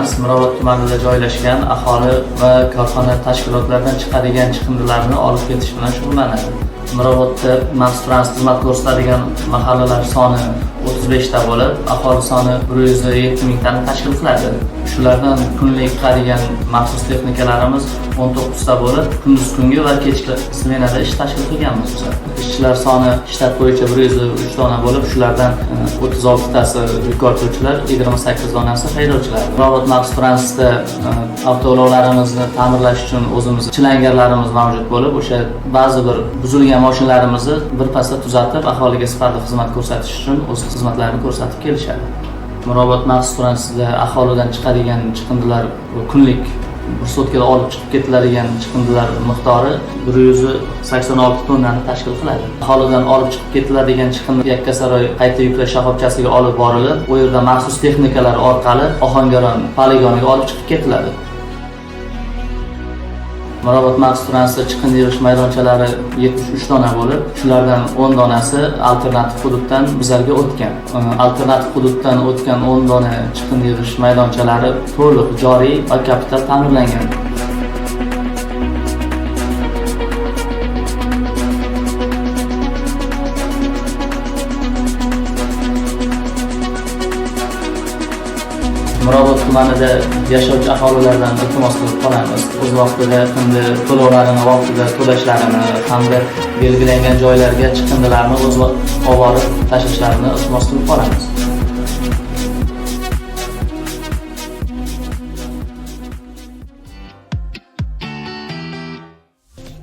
emas, Mirobod tumanida joylashgan aholi va korxona tashkilotlaridan chiqadigan chiqindilarni olib ketish bilan shug'ullanadi. Mirobodda maxsus transport xizmat ko'rsatadigan mahallalar soni 35 ta bo'lib, aholi soni 107 mingtani tashkil qiladi. Shulardan kunlik chiqadigan maxsus texnikalarimiz 19 ta bo'lib, kunduz kungi va kechki smenada ish tashkil qilganmiz. Ishchilar soni shtat bo'yicha 103 dona bo'lib, shulardan 36 tasi yukortuvchilar, 28 donasi haydovchilar. Mirobod maxsus transportda avtoulovlarimizni ta'mirlash uchun o'zimiz chilangarlarimiz mavjud bo'lib, o'sha ba'zi bir buzilgan mashinalarimizni birpasda tuzatib, aholiga sifatli xizmat ko'rsatish uchun o'z xizmatlarini ko'rsatib kelishadi. Mirobod maxsus transportda aholidan chiqadigan chiqindilar kunlik bir sutkada olib chiqib ketiladigan chiqindilar miqdori 186 tonnani tashkil qiladi. Aholidan olib chiqib ketiladigan chiqindi Yakkasaroy qayta yuklash shoxobchasiga olib borilib, u yerda maxsus texnikalar orqali Ohangaron poligoniga olib chiqib ketiladi. Mirobod maxsus transport chiqindi yig'ish maydonchalari 73 dona bo'lib, shulardan 10 donasi alternativ hududdan bizlarga o'tgan. Alternativ hududdan o'tgan 10 dona chiqindi yig'ish maydonchalari to'liq joriy va kapital ta'mirlangan. Mirobod tumanida yashovchi aholilardan iltimos qilib qolamiz. O'z vaqtida chiqindi to'lovlarini vaqtida to'lashlarini hamda belgilangan joylarga chiqindilarni o'z olib borib tashlashlarini iltimos qilib qolamiz.